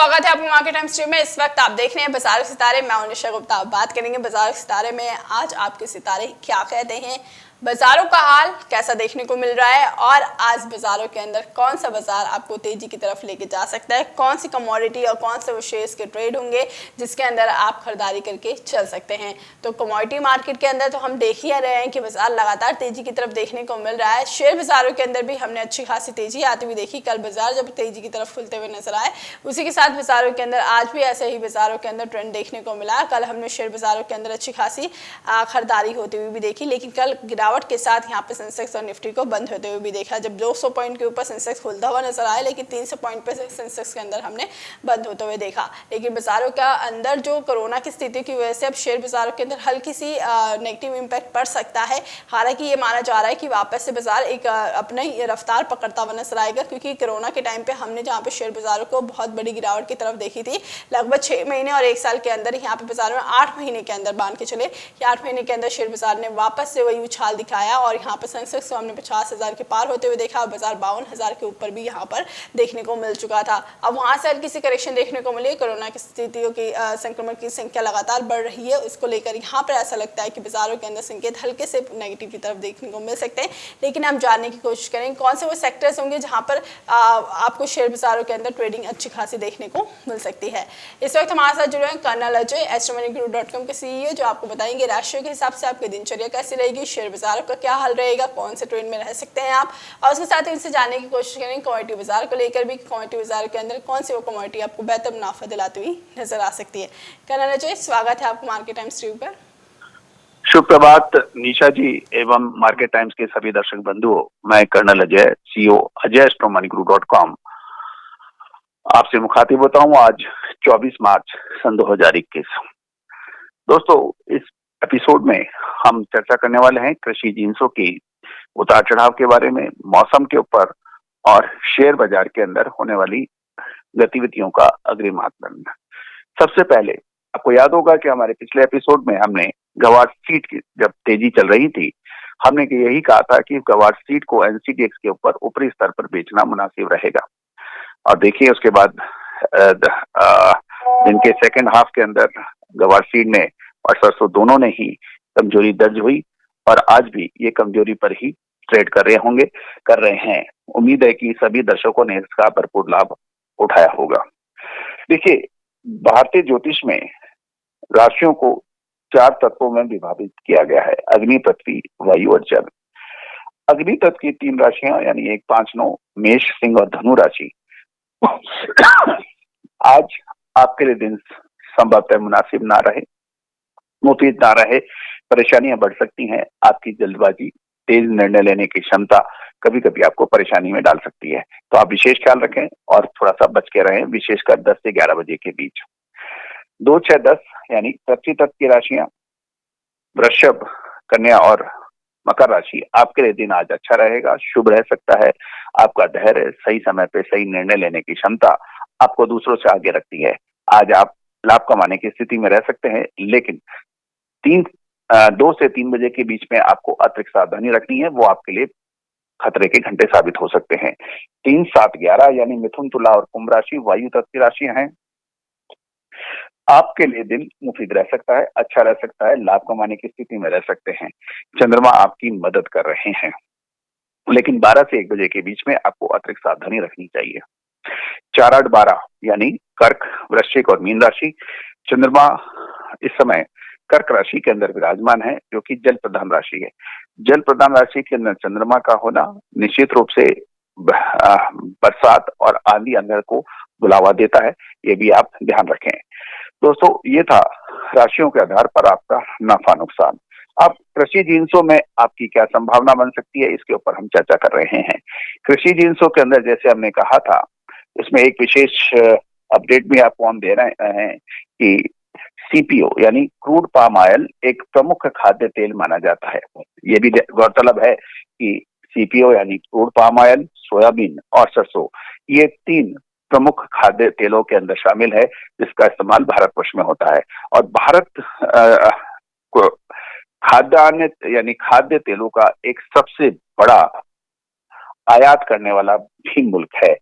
स्वागत है आपको मार्केट टाइम स्ट्रीम में। इस वक्त आप देख रहे हैं बाजार के सितारे। मैं निशा गुप्ता। बात करेंगे बाजार के सितारे में। आज आपके सितारे क्या कहते हैं, बाजारों का हाल कैसा देखने को मिल रहा है और आज बाजारों के अंदर कौन सा बाजार आपको तेजी की तरफ लेके जा सकता है, कौन सी कमोडिटी और कौन से वो शेयर्स के ट्रेड होंगे जिसके अंदर आप खरीदारी करके चल सकते हैं। तो कमोडिटी मार्केट के अंदर तो हम देख ही रहे हैं कि बाजार लगातार तेजी की तरफ देखने को मिल रहा है। शेयर बाजारों के अंदर भी हमने अच्छी खासी तेजी आती हुई देखी। कल बाजार जब तेजी की तरफ खुलते हुए नजर आए, उसी के साथ बाजारों के अंदर आज भी ऐसे ही बाजारों के अंदर ट्रेंड देखने को मिला। कल हमने शेयर बाजारों के अंदर अच्छी खासी खरीदारी होती हुई भी देखी, लेकिन कल गिरावट के साथ यहाँ पे सेंसेक्स और निफ्टी को बंद होते हुए भी देखा। जब 200 पॉइंट के ऊपर सेंसेक्स खुलता हुआ नजर आया, लेकिन 300 पॉइंट पे सेंसेक्स के अंदर हमने बंद होते हुए देखा। लेकिन बाजारों का अंदर जो कोरोना की स्थिति की वजह से अब शेयर बाजारों के अंदर हल्की सी नेगेटिव इम्पैक्ट पड़ सकता है। हालांकि ये माना जा रहा है कि वापस से बाजार एक अपनी रफ्तार पकड़ता हुआ नजर आएगा, क्योंकि कोरोना के टाइम पे हमने जहाँ पे शेयर बाजारों को बहुत बड़ी गिरावट की तरफ देखी थी, लगभग 6 महीने और 1 साल के अंदर यहाँ पे बाजार में 8 महीने के अंदर मान के चले कि 8 महीने के अंदर शेयर बाजार ने वापस से वही उछाल दिखाया और यहाँ पे सेंसेक्स को हमने 50,000 के पार होते हुए देखा। बाजार 52,000 के ऊपर भी यहाँ पर देखने को मिल चुका था। अब वहाँ से हल्की सी करेक्शन देखने को मिली। कोरोना की स्थितियों की संक्रमण की संख्या लगातार बढ़ रही है, उसको लेकर यहाँ पर ऐसा लगता है कि बाजारों के अंदर संकेत हल्के से नेगेटिव की तरफ देखने को मिल सकते हैं। लेकिन हम जानने की कोशिश करेंगे कौन से वो सेक्टर्स होंगे जहाँ पर आपको शेयर बाजारों के अंदर ट्रेडिंग अच्छी खासी देखने को मिल सकती है। इस वक्त हमारे साथ जुड़े हैं कर्नल अजय, astromoneyGuru.com के CEO, जो आपको बताएंगे राशियों के हिसाब से आपकी दिनचर्या कैसी रहेगी, शेयर बाजार का क्या हाल रहेगा, कौन से ट्रेंड में रह सकते हैं आप, और उसके साथ ही इनसे जानने की कोशिश करेंगे कमोडिटी बाजार को लेकर भी, कमोडिटी बाजार के अंदर कौन सी वो कमोडिटी आपको बेहतर मुनाफा दिलाती हुई नजर आ सकती है। कर्नल अजय, स्वागत है आपको मार्केट टाइम स्ट्रीम पर। शुभ प्रभात निशा जी एवं मार्केट टाइम्स के सभी दर्शक बंधुओं। मैं colonel Ajay, CEO Ajay astromoneyGuru.com आपसे मुखातिब होता हूँ आज 24 मार्च सन 2021। दोस्तों, इस एपिसोड में हम चर्चा करने वाले हैं कृषि जिंसों की उतार चढ़ाव के बारे में, मौसम के ऊपर और शेयर बाजार के अंदर होने वाली गतिविधियों का अग्रिम आकलन। सबसे पहले आपको याद होगा कि हमारे पिछले एपिसोड में हमने गवार सीट की जब तेजी चल रही थी, हमने यही कहा था कि गवार सीट को NCDX के ऊपर ऊपरी स्तर पर बेचना मुनासिब रहेगा। और देखिए उसके बाद दिन के सेकेंड हाफ के अंदर गवार सीड ने और सरसों दोनों ने ही कमजोरी दर्ज हुई और आज भी ये कमजोरी पर ही ट्रेड कर रहे हैं। उम्मीद है कि सभी दर्शकों ने इसका भरपूर लाभ उठाया होगा। देखिए, भारतीय ज्योतिष में राशियों को 4 तत्वों में विभाजित किया गया है: अग्नि, पृथ्वी, वायु और जल। अग्नि तत्व की 3 राशियां यानी 1, 5, 9 मेष, सिंह और धनु राशि आज आपके लिए दिन संभवतः मुनासिब ना रहे, मुफीद ना रहे। परेशानियां बढ़ सकती हैं। आपकी जल्दबाजी, तेज निर्णय लेने की क्षमता कभी कभी आपको परेशानी में डाल सकती है, तो आप विशेष ख्याल रखें और थोड़ा सा बच के रहें, विशेषकर 10 से 11 बजे के बीच। 2, 6, 10 यानी पृथ्वी तत्व की राशियां वृषभ, कन्या और मकर राशि, आपके लिए दिन आज अच्छा रहेगा, शुभ रह सकता है। आपका धैर्य, सही समय पे सही निर्णय लेने की क्षमता आपको दूसरों से आगे रखती है। आज आप लाभ कमाने की स्थिति में रह सकते हैं, लेकिन 2 से 3 बजे के बीच में आपको अतिरिक्त सावधानी रखनी है, वो आपके लिए खतरे के घंटे साबित हो सकते हैं। 3, 7, 11 यानी मिथुन, तुला और कुंभ राशि वायु तत्व की राशियां हैं। आपके लिए दिन मुफीद रह सकता है, अच्छा रह सकता है, लाभ कमाने की स्थिति में रह सकते हैं। चंद्रमा आपकी मदद कर रहे हैं, लेकिन 12 से 1 बजे के बीच में आपको अतिरिक्त सावधानी रखनी चाहिए। 4, 8, 12 यानी कर्क, वृश्चिक और मीन राशि। चंद्रमा इस समय कर्क राशि के अंदर विराजमान है, जो कि जल प्रधान राशि है। जल प्रधान राशि के अंदर चंद्रमा का होना निश्चित रूप से बरसात और आंधी अंधड़ को बुलावा देता है, ये भी आप ध्यान रखें। दोस्तों, ये था राशियों के आधार पर आपका नफा नुकसान। अब कृषि जिंसों में आपकी क्या संभावना बन सकती है, इसके ऊपर हम चर्चा कर रहे हैं। कृषि जिंसों के अंदर जैसे हमने कहा था, इसमें एक विशेष अपडेट भी आपको हम दे रहे हैं कि CPO यानी क्रूड पाम ऑयल एक प्रमुख खाद्य तेल माना जाता है। ये भी गौरतलब है कि CPO यानी क्रूड पाम ऑयल, सोयाबीन और सरसों, ये 3 प्रमुख खाद्य तेलों के अंदर शामिल है, जिसका इस्तेमाल भारतवर्ष में होता है। और भारत को खाद्यान्न यानी खाद्य तेलों का एक सबसे बड़ा आयात करने वाला भी मुल्क है।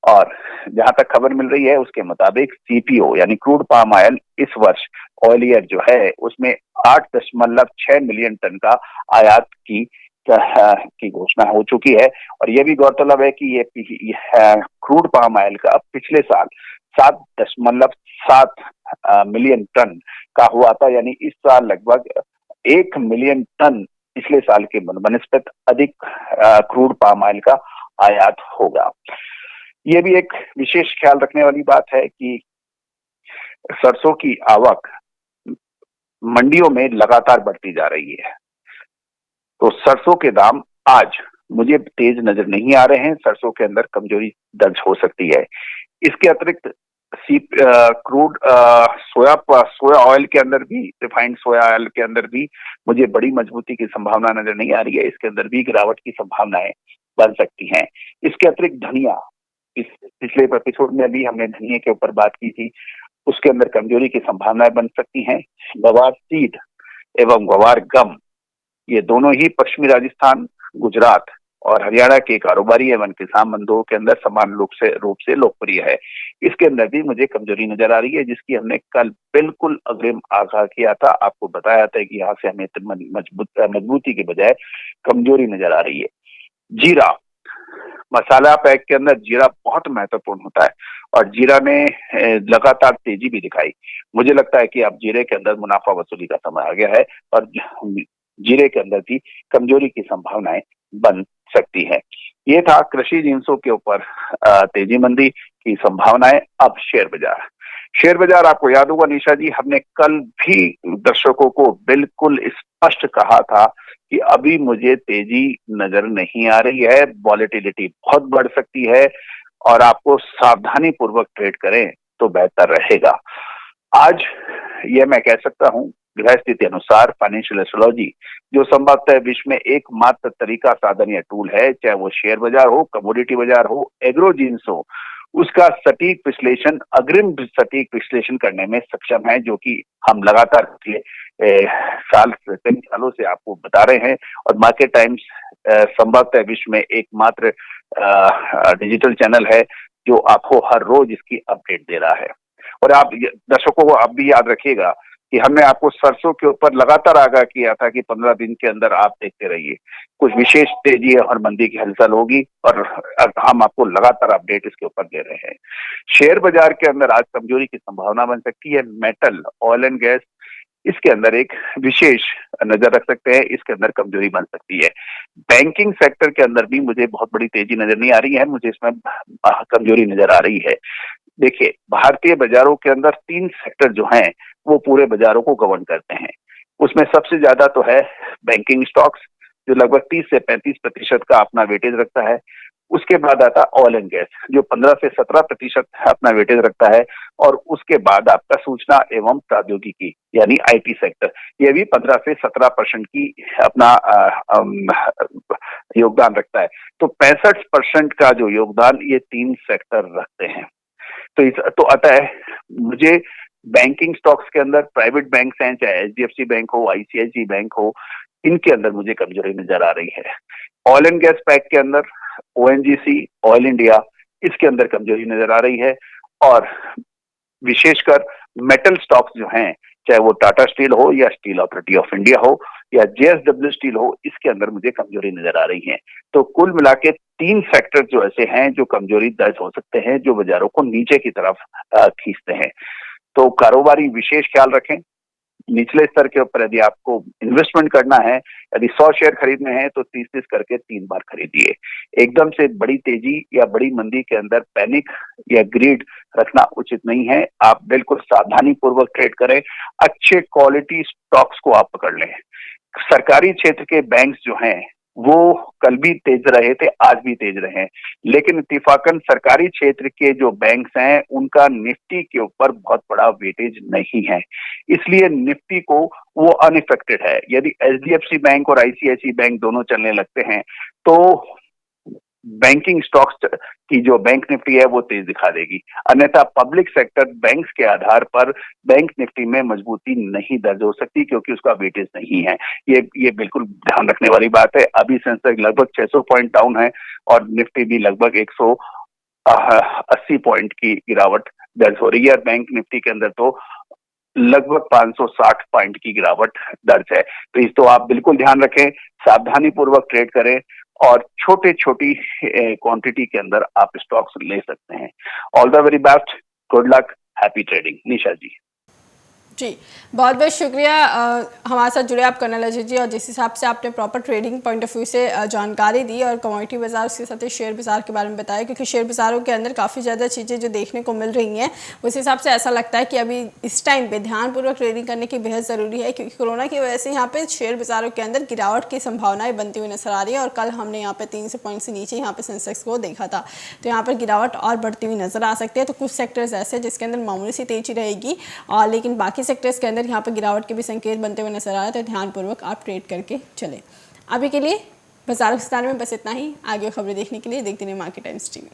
और जहां तक खबर मिल रही है उसके मुताबिक सीपीओ यानी क्रूड पाम ऑयल इस वर्ष ऑयल ईयर जो है उसमें 8.6 मिलियन टन का आयात की घोषणा हो चुकी है। और यह भी गौरतलब है कि ये क्रूड पाम ऑयल का पिछले साल 7.7 मिलियन टन का हुआ था, यानी इस साल लगभग 1 मिलियन टन पिछले साल के बनस्पत अधिक क्रूड पाम ऑयल का आयात होगा। ये भी एक विशेष ख्याल रखने वाली बात है कि सरसों की आवक मंडियों में लगातार बढ़ती जा रही है, तो सरसों के दाम आज मुझे तेज नजर नहीं आ रहे हैं। सरसों के अंदर कमजोरी दर्ज हो सकती है। इसके अतिरिक्त क्रूड सोया ऑयल के अंदर भी, रिफाइंड सोया ऑयल के अंदर भी मुझे बड़ी मजबूती की संभावना नजर नहीं आ रही है। इसके अंदर भी गिरावट की संभावनाएं बन सकती हैं। इसके अतिरिक्त धनिया, इस पिछले एपिसोड में भी हमने धनिया के ऊपर बात की थी, उसके अंदर कमजोरी की संभावनाएं बन सकती हैं। गवार सीड एवं गवार गम, ये दोनों ही पश्चिमी राजस्थान, गुजरात और हरियाणा के कारोबारी एवं किसान बंधुओं के अंदर समान रूप से लोकप्रिय है। इसके अंदर भी मुझे कमजोरी नजर आ रही है, जिसकी हमने कल बिल्कुल अग्रिम आगाह किया था, आपको बताया था कि यहाँ से हमें मजबूती के बजाय कमजोरी नजर आ रही है। जीरा, मसाला पैक के अंदर जीरा बहुत महत्वपूर्ण होता है और जीरा ने लगातार तेजी भी दिखाई। मुझे लगता है कि अब जीरे के अंदर मुनाफा वसूली का समय आ गया है और जीरे के अंदर भी कमजोरी की संभावनाएं बन सकती है। ये था कृषि जिंसों के ऊपर तेजी मंदी की संभावनाएं। अब शेयर बाजार आपको याद होगा निशा जी, हमने कल भी दर्शकों को बिल्कुल स्पष्ट कहा था कि अभी मुझे तेजी नजर नहीं आ रही है, वॉलेटिलिटी बहुत बढ़ सकती है और आपको सावधानी पूर्वक ट्रेड करें तो बेहतर रहेगा। आज यह मैं कह सकता हूं, ग्रह स्थिति अनुसार फाइनेंशियल एस्ट्रोलॉजी जो संभवतः विश्व में एकमात्र तरीका, साधन या टूल है, चाहे वो शेयर बाजार हो, कमोडिटी बाजार हो, एग्रो जीन्स हो, उसका सटीक विश्लेषण, अग्रिम सटीक विश्लेषण करने में सक्षम है, जो कि हम लगातार पिछले कई सालों से आपको बता रहे हैं। और मार्केट टाइम्स संभवतः विश्व में एकमात्र डिजिटल चैनल है जो आपको हर रोज इसकी अपडेट दे रहा है। और आप दर्शकों को आप भी याद रखिएगा कि हमने आपको सरसों के ऊपर लगातार आगाह किया था कि 15 दिन के अंदर आप देखते रहिए, कुछ विशेष तेजी और मंदी की हलचल होगी और हम आपको लगातार अपडेट इसके ऊपर दे रहे हैं। शेयर बाजार के अंदर आज कमजोरी की संभावना बन सकती है। मेटल, ऑयल एंड गैस, इसके अंदर एक विशेष नजर रख सकते हैं, इसके अंदर कमजोरी बन सकती है। बैंकिंग सेक्टर के अंदर भी मुझे बहुत बड़ी तेजी नजर नहीं आ रही है, मुझे इसमें कमजोरी नजर आ रही है। देखिए, भारतीय बाजारों के अंदर 3 सेक्टर जो हैं वो पूरे बाजारों को गवर्न करते हैं। उसमें सबसे ज्यादा तो है बैंकिंग स्टॉक्स, जो लगभग 30 से 35% का अपना वेटेज रखता है। उसके बाद आता ऑयल एंड गैस, जो 15 से 17% अपना वेटेज रखता है। और उसके बाद आपका सूचना एवं प्रौद्योगिकी यानी आईटी सेक्टर, यह भी 15 से 17% की अपना योगदान रखता है। तो 65% का जो योगदान ये 3 सेक्टर रखते हैं। तो अतः मुझे बैंकिंग स्टॉक्स के अंदर प्राइवेट बैंक हैं, चाहे एचडीएफसी बैंक हो, आईसीआईसी बैंक हो, इनके अंदर मुझे कमजोरी नजर आ रही है। ऑयल एंड गैस पैक के अंदर ओएनजीसी, ऑयल इंडिया, इसके अंदर कमजोरी नजर आ रही है। और विशेषकर मेटल स्टॉक्स जो हैं, चाहे वो टाटा स्टील हो या स्टील अथॉरिटी ऑफ इंडिया हो या जेएसडब्ल्यू स्टील हो, इसके अंदर मुझे कमजोरी नजर आ रही है। तो कुल मिला के 3 फैक्टर जो ऐसे हैं जो कमजोरी दर्ज हो सकते हैं, जो बाजारों को नीचे की तरफ खींचते हैं। तो कारोबारी विशेष ख्याल रखें। निचले स्तर के ऊपर यदि आपको इन्वेस्टमेंट करना है, यदि 100 शेयर खरीदने हैं तो 30-30 करके 3 बार खरीदिए। एकदम से बड़ी तेजी या बड़ी मंदी के अंदर पैनिक या ग्रीड रखना उचित नहीं है। आप बिल्कुल सावधानी पूर्वक ट्रेड करें, अच्छे क्वालिटी स्टॉक्स को आप पकड़ लें। सरकारी क्षेत्र के बैंक्स जो हैं वो कल भी तेज रहे थे, आज भी तेज रहे हैं, लेकिन इत्तेफाकन सरकारी क्षेत्र के जो बैंक्स हैं उनका निफ्टी के ऊपर बहुत बड़ा वेटेज नहीं है, इसलिए निफ्टी को वो अनइफेक्टेड है। यदि एचडीएफसी बैंक और आईसीआईसी बैंक दोनों चलने लगते हैं तो बैंकिंग स्टॉक्स की जो बैंक निफ्टी है वो तेज दिखा देगी। अन्यथा पब्लिक सेक्टर बैंक्स के आधार पर बैंक निफ्टी में मजबूती नहीं दर्ज हो सकती, क्योंकि उसका वेटेज नहीं है। ये बिल्कुल ध्यान रखने वाली बात है। अभी सेंसेक्स लगभग 600 पॉइंट डाउन है और निफ्टी भी लगभग 80 पॉइंट की गिरावट दर्ज हो रही है। बैंक निफ्टी के अंदर तो लगभग 560 पॉइंट की गिरावट दर्ज है। तो आप बिल्कुल ध्यान रखें, सावधानी पूर्वक ट्रेड करें और छोटी क्वांटिटी के अंदर आप स्टॉक्स ले सकते हैं। All the very best, good luck, happy trading. Nisha ji जी, बहुत बहुत शुक्रिया हमारे साथ जुड़े आप कर्नल अजय जी, और जिस हिसाब से आपने proper trading point of view से जानकारी दी और कमोडिटी बाजार उसके साथ ही शेयर बाजार के बारे में बताया, क्योंकि शेयर बाज़ारों के अंदर काफ़ी ज़्यादा चीज़ें जो देखने को मिल रही हैं, उस हिसाब से ऐसा लगता है कि अभी इस टाइम पे ध्यानपूर्वक ट्रेडिंग करने की बेहद ज़रूरी है, क्योंकि कोरोना की वजह से यहाँ पे शेयर बाज़ारों के अंदर गिरावट की संभावनाएं बनती हुई नजर आ रही है। और कल हमने यहाँ पे 300 पॉइंट से नीचे यहाँ पे सेंसेक्स को देखा था, तो यहाँ पर गिरावट और बढ़ती हुई नजर आ सकती है। तो कुछ सेक्टर्स ऐसे जिसके अंदर मामूली सी तेजी रहेगी, और लेकिन बाकी सेक्टर्स के अंदर यहाँ पर गिरावट के भी संकेत बनते हुए नजर आ रहे हैं, तो ध्यानपूर्वक आप ट्रेड करके चलें। अभी के लिए बाजार के सितारे में बस इतना ही। आगे खबरें देखने के लिए देखते रहिए मार्केट टाइम्स टीवी।